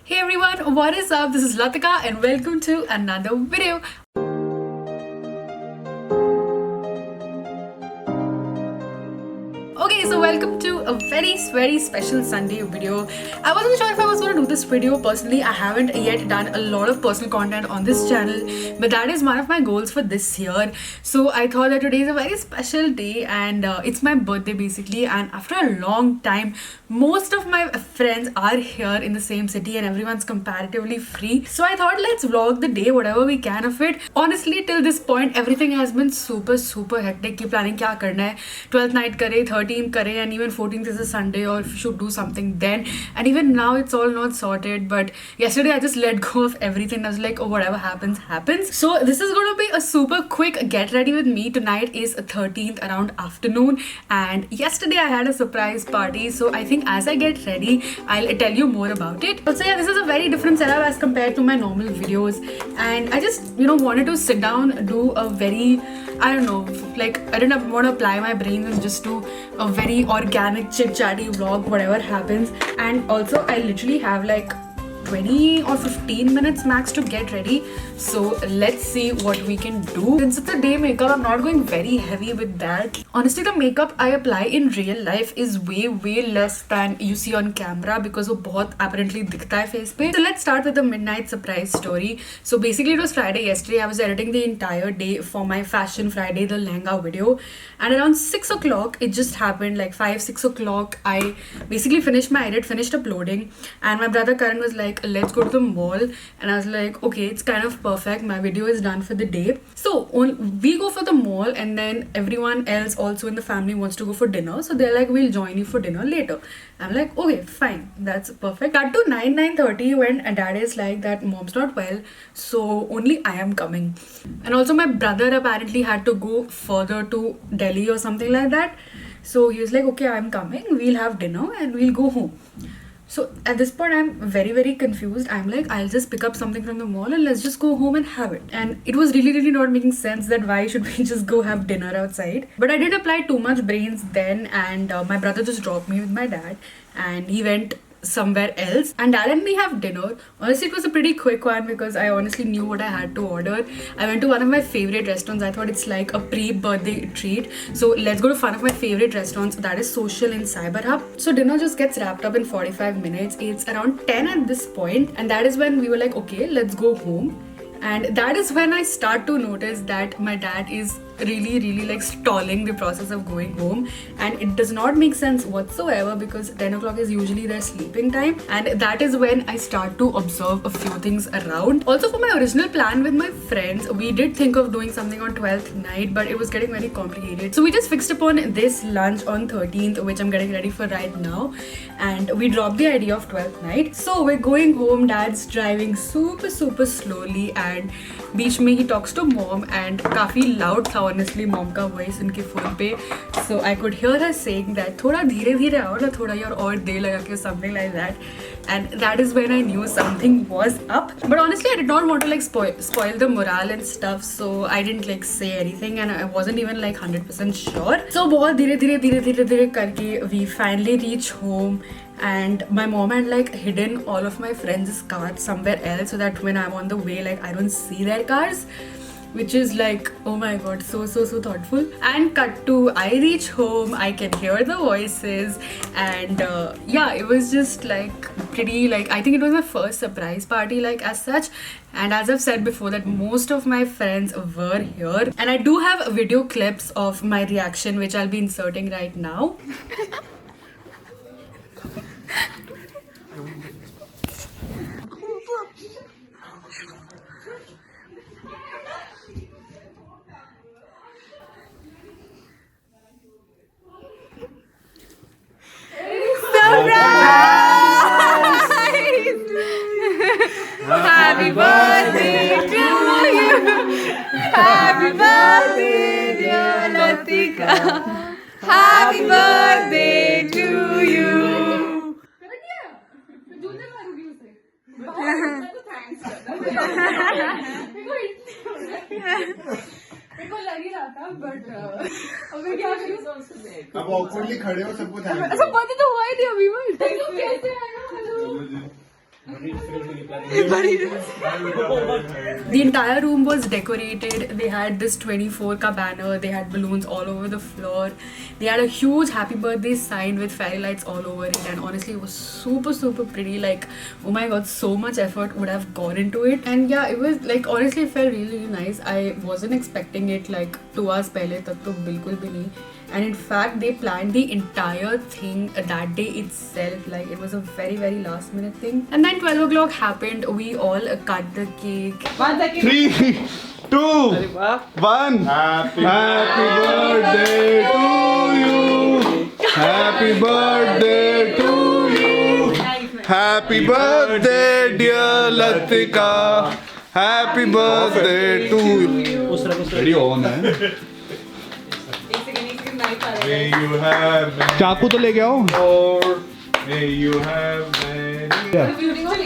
Hey everyone, what is up? This is Latika and welcome to another video. Okay, so welcome to a very special Sunday video. I wasn't sure if I was going to do this video personally. I haven't yet done a lot of personal content on this channel, but that is one of my goals for this year. So I thought that today is a very special day and it's my birthday basically, and after a long time most of my friends are here in the same city and everyone's comparatively free. So I thought let's vlog the day whatever we can of it. Honestly, till this point everything has been super hectic. Ki planning kya karna hai, 12th night kare, 13th kare, and even 14th is a Sunday, or if you should do something then. And even now it's all not sorted, but yesterday I just let go of everything. I was like, oh, whatever happens So this is going to be a super quick get ready with me. Tonight is 13th around afternoon, and yesterday I had a surprise party. So I think as I get ready I'll tell you more about it. Also, yeah, this is a very different setup as compared to my normal videos, and I just wanted to sit down, do a very, I don't know, like I didn't want to apply my brains and just do a very organic chit-chatty vlog whatever happens. And also I literally have like 20 or 15 minutes max to get ready, so let's see what we can do. Since it's a day makeup, I'm not going very heavy with that. Honestly, the makeup I apply in real life is way less than you see on camera because वो बहुत apparently दिखता है face पे. So let's start with the midnight surprise story. So basically it was Friday yesterday. I was editing the entire day for my Fashion Friday, the lehenga video, and around 6 o'clock it just happened, like 5-6 o'clock I basically finished my edit, finished uploading, and my brother Karan was like, let's go to the mall. And I was like, okay, it's kind of perfect, my video is done for the day. So we go for the mall, and then everyone else also in the family wants to go for dinner, so they're like, we'll join you for dinner later. I'm like, okay, fine, that's perfect. Cut to 9:30 when dad is like that mom's not well, so only I am coming. And also my brother apparently had to go further to Delhi or something like that, so he was like, okay, I'm coming, we'll have dinner and we'll go home. So at this point I'm very confused. I'm like, I'll just pick up something from the mall and let's just go home and have it. And it was really not making sense that why should we just go have dinner outside. But I didn't apply too much brains then, and my brother just dropped me with my dad and he went somewhere else, and dad and me have dinner. Honestly, it was a pretty quick one because I honestly knew what I had to order. I went to one of my favorite restaurants. I thought it's like a pre-birthday treat, so let's go to one of my favorite restaurants, that is Social in Cyber Hub. So dinner just gets wrapped up in 45 minutes. It's around 10 at this point, and that is when we were like, okay, let's go home. And that is when I start to notice that my dad is really like stalling the process of going home, and it does not make sense whatsoever because 10 o'clock is usually their sleeping time. And that is when I start to observe a few things around. Also, for my original plan with my friends, we did think of doing something on 12th night, but it was getting very complicated, so we just fixed upon this lunch on 13th, which I'm getting ready for right now, and we dropped the idea of 12th night. So we're going home. Dad's driving super slowly, and बीच में he talks to mom, and काफी loud था honestly mom का voice उनके phone पे. So I could hear her saying that थोड़ा धीरे आओ ना, थोड़ा यार और देर लगा के, something like that. And that is when I knew something was up. But honestly, I did not want to like spoil the morale and stuff, so I didn't like say anything, and I wasn't even like 100% sure. So बहुत धीरे करके we finally reach home, and my mom had like hidden all of my friends' cars somewhere else so that when I'm on the way, like I don't see their cars, which is like, oh my god, so thoughtful. And cut to, I reach home, I can hear the voices, and yeah, it was just like pretty, like I think it was my first surprise party like as such. And as I've said before, that most of my friends were here, and I do have video clips of my reaction which I'll be inserting right now. Happy birthday to you. Happy birthday, dear Latika. Happy birthday to you. मेरे को लग ही रहा था, but अभी क्या करूं? अब awkwardly खड़े हो, सबको थैंक यू। अच्छा बर्थडे तो हुआ ही नहीं अभी, वो कैसे आया? The entire room was decorated. They had this 24 ka banner. They had balloons all over the floor. They had a huge happy birthday sign with fairy lights all over it. And honestly, it was super, super pretty. Like, oh my god, so much effort would have gone into it. And yeah, it was like, honestly, it felt really, really nice. I wasn't expecting it like 2 hours pehle, tak to bilkul bhi nahi. And in fact, they planned the entire thing that day itself. Like, it was a very, very last minute thing. And then 12 o'clock happened. We all cut the cake. 3, 2, 1. Happy birthday to you. Happy birthday to you. Happy birthday, dear Latika. Happy birthday to you. Ready on है. May you have चाकू तो लेके आओ. Or may you have many.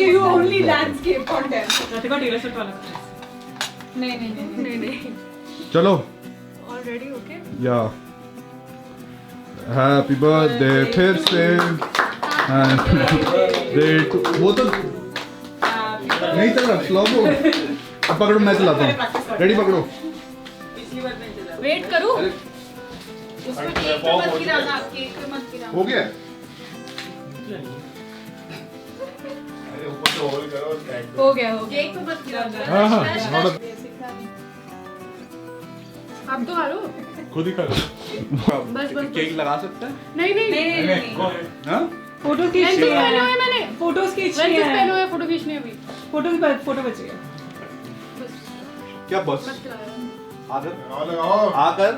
You only landscape content. नहीं. चलो. Already okay? Yeah. Happy birthday फिर से. Happy birthday to वो तो नहीं चल रहा. स्लो हो. अब पकड़ो मैं चलाता हूँ. रेडी पकड़ो. Wait करूँ? उसको केक पे मत गिराना, केक पे मत गिराना. हो गया. हो गया. केक पे मत गिराना. हाँ. आप तो हारो. खुद ही कर. बस. केक लगा सकते हैं? नहीं. हाँ? फोटो खींचनी लेंस है. पहने हुए मैंने. फोटोज खींचनी लेंस है. पहने हुए फोटो खींचनी है अभी. फोटो बच गया. क्या बस? मत चलाओ. आकर. आकर.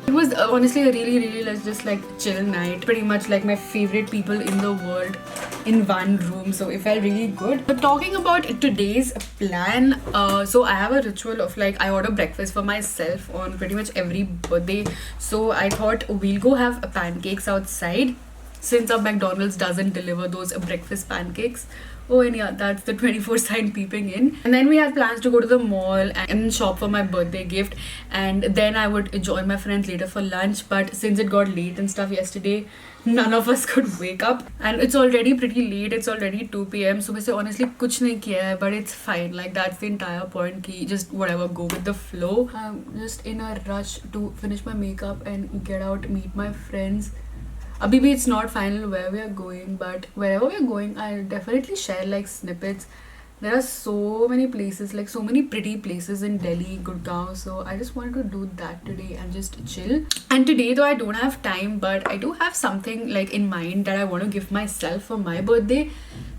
It was honestly a really, really just like chill night. Pretty much like my favorite people in the world in one room. So it felt really good. But talking about today's plan, so I have a ritual of like I order breakfast for myself on pretty much every birthday. So I thought we'll go have pancakes outside since our McDonald's doesn't deliver those breakfast pancakes. Oh, and yeah, that's the 24 sign peeping in. And then we had plans to go to the mall and shop for my birthday gift. And then I would join my friends later for lunch. But since it got late and stuff yesterday, none of us could wake up. And it's already pretty late. It's already 2 p.m. So I honestly kuch nahi kiya hai, but it's fine. Like that's the entire point. Ki just whatever, go with the flow. I'm just in a rush to finish my makeup and get out, meet my friends. Abhi bhi it's not final where we are going, but wherever we are going, I'll definitely share like snippets. There are so many places, like so many pretty places in Delhi, Gurgaon. So I just wanted to do that today and just chill. And today though I don't have time, but I do have something like in mind that I want to give myself for my birthday.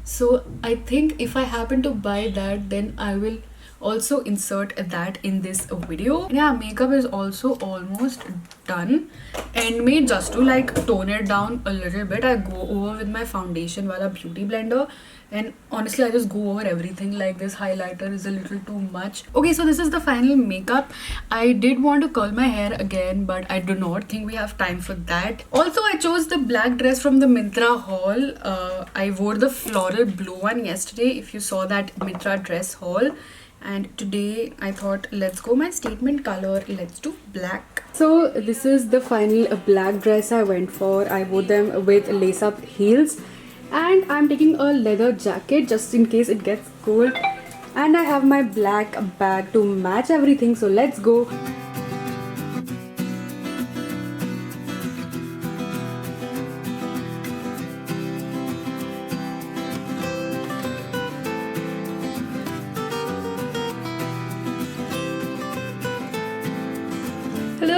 So I think if I happen to buy that, then I will also insert that in this video. Yeah, makeup is also almost done, and made just to like tone it down a little bit, I go over with my foundation wala beauty blender, and honestly I just go over everything. Like this highlighter is a little too much. Okay, so this is the final makeup. I did want to curl my hair again, but I do not think we have time for that. Also, I chose the black dress from the Myntra haul. I wore the floral blue one yesterday, if you saw that Myntra dress haul. And today I thought, let's go my statement color, let's do black. So this is the final black dress I went for. I wore them with lace up heels, and I'm taking a leather jacket just in case it gets cold, and I have my black bag to match everything. So let's go.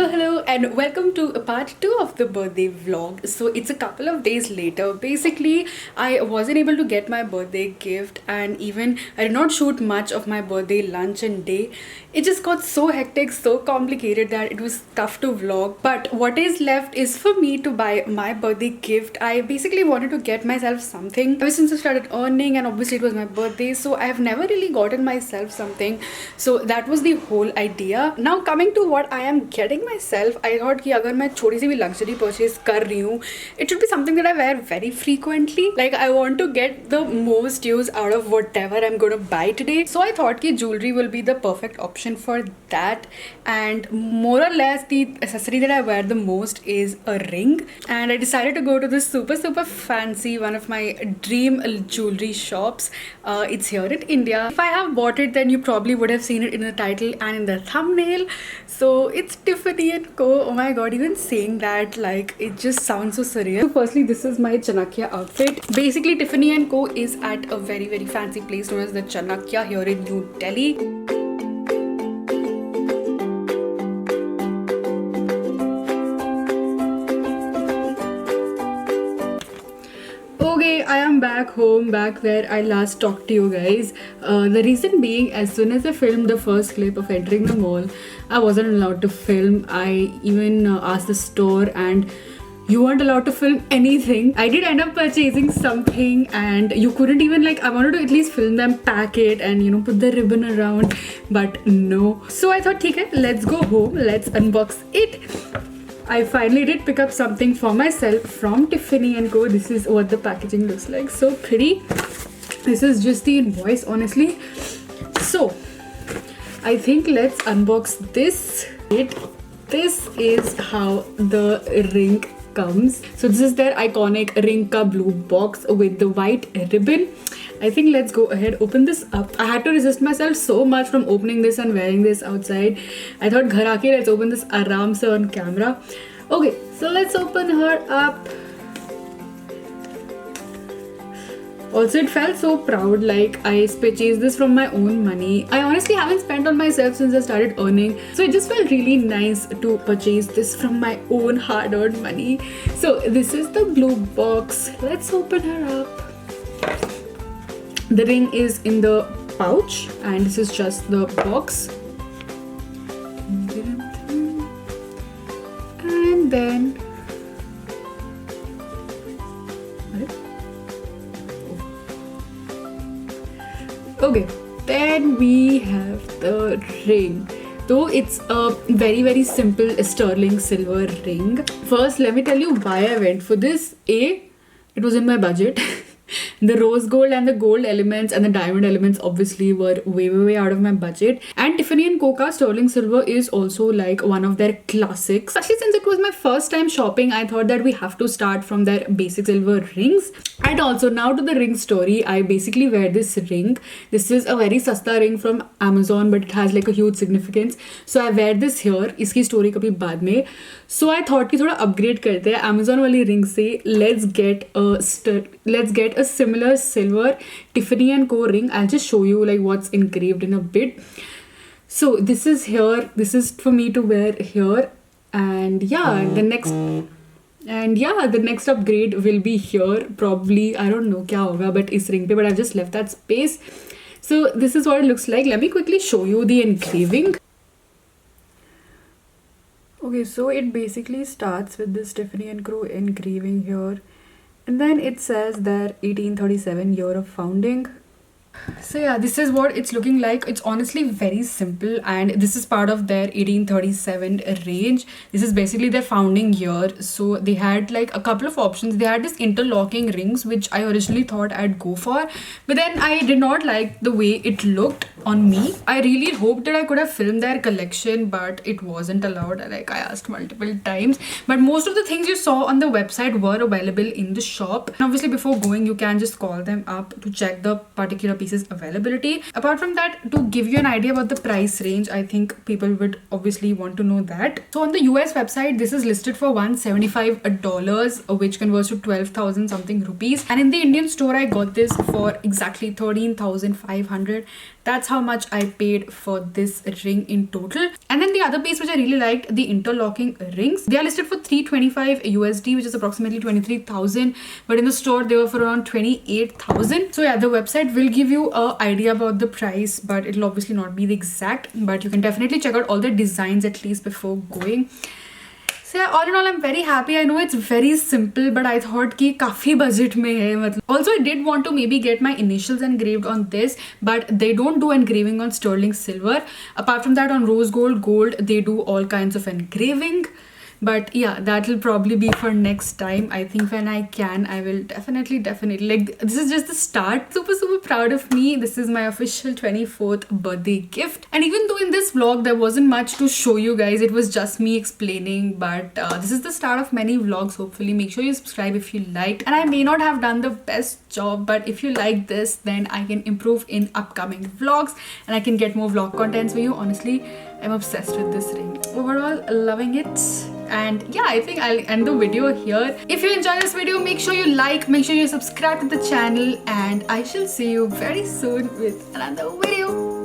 Hello and welcome to part 2 of the birthday vlog. So it's a couple of days later. Basically, I wasn't able to get my birthday gift, and even I did not shoot much of my birthday lunch and day. It just got so hectic, so complicated that it was tough to vlog. But what is left is for me to buy my birthday gift. I basically wanted to get myself something ever since I started earning, and obviously it was my birthday, so I have never really gotten myself something. So that was the whole idea. Now coming to what I am getting myself, I thought कि अगर मैं छोटी सी भी luxury purchase कर रही हूँ, it should be something that I wear very frequently. Like I want to get the most use out of whatever I'm gonna buy today. So I thought कि jewelry will be the perfect option for that. And more or less the accessory that I wear the most is a ring. And I decided to go to this super fancy, one of my dream jewelry shops. It's here in India. If I have bought it, then you probably would have seen it in the title and in the thumbnail. So it's Tiffany & Co. Oh my god, even saying that, like, it just sounds so surreal. So firstly, this is my Chanakya outfit. Basically, Tiffany & Co. is at a very fancy place known as the Chanakya here in New Delhi. Okay, I am back home, back where I last talked to you guys. The reason being, as soon as I filmed the first clip of entering the mall, I wasn't allowed to film. I even asked the store and you weren't allowed to film anything. I did end up purchasing something and you couldn't even, like, I wanted to at least film them, pack it and, you know, put the ribbon around, but no. So I thought, okay, let's go home, let's unbox it. I finally did pick up something for myself from Tiffany & Co. This is what the packaging looks like. So pretty. This is just the invoice, honestly. So I think let's unbox this. This is how the ring comes. So this is their iconic ring ka blue box with the white ribbon. I think let's go ahead, open this up. I had to resist myself so much from opening this and wearing this outside. I thought ghar aake let's open this aram se on camera. Okay, so let's open her up. Also, it felt so proud, like I purchased this from my own money. I honestly haven't spent on myself since I started earning. So it just felt really nice to purchase this from my own hard-earned money. So this is the blue box. Let's open her up. The ring is in the pouch and this is just the box. And then okay, then we have the ring. Though it's a very simple sterling silver ring. First, let me tell you why I went for this. A, it was in my budget. The rose gold and the gold elements and the diamond elements obviously were way out of my budget. And Tiffany & Co. ka sterling silver is also like one of their classics. Especially since it was my first time shopping, I thought that we have to start from their basic silver rings. And also, now to the ring story. I basically wear this ring. This is a very sasta ring from Amazon, but it has like a huge significance. So I wear this here. Iski story kabhi baad mein. So I thought कि थोड़ा upgrade करते हैं Amazon वाली ring से. Let's get a similar silver Tiffany & Co. ring. I'll just show you like what's engraved in a bit. So this is here. This is for me to wear here. And yeah, the next upgrade will be here. Probably, I don't know kya hoga, but is ring pe, but I've just left that space. So this is what it looks like. Let me quickly show you the engraving. Okay, so it basically starts with this Tiffany & Co. engraving here. And then it says their 1837 year of founding. So yeah, this is what it's looking like. It's honestly very simple and this is part of their 1837 range. This is basically their founding year. So they had like a couple of options. They had this interlocking rings, which I originally thought I'd go for, but then I did not like the way it looked on me. I really hoped that I could have filmed their collection, but it wasn't allowed. Like I asked multiple times, but most of the things you saw on the website were available in the shop. And obviously before going, you can just call them up to check the particular pieces availability. Apart from that, to give you an idea about the price range, I think people would obviously want to know that. So on the US website, this is listed for $175, which converts to 12,000 something rupees. And in the Indian store, I got this for exactly 13,500. That's how much I paid for this ring in total. And then the other piece which I really liked, the interlocking rings. They are listed for $325 USD, which is approximately 23,000. But in the store, they were for around 28,000. So yeah, the website will give you an idea about the price, but it'll obviously not be the exact. But you can definitely check out all the designs at least before going. So yeah, all in all, I'm very happy. I know it's very simple, but I thought कि काफी budget में है. Also, I did want to maybe get my initials engraved on this, but they don't do engraving on sterling silver. Apart from that, on rose gold, they do all kinds of engraving. But yeah, that will probably be for next time. I think when I can, I will definitely like, this is just the start. Super proud of me. This is my official 24th birthday gift. And even though in this vlog there wasn't much to show you guys, it was just me explaining, but this is the start of many vlogs. Hopefully make sure you subscribe if you liked, and I may not have done the best job, but if you like this, then I can improve in upcoming vlogs and I can get more vlog contents for you. Honestly, I'm obsessed with this ring. Overall, loving it. And yeah, I think I'll end the video here. If you enjoyed this video, make sure you like, make sure you subscribe to the channel, and I shall see you very soon with another video.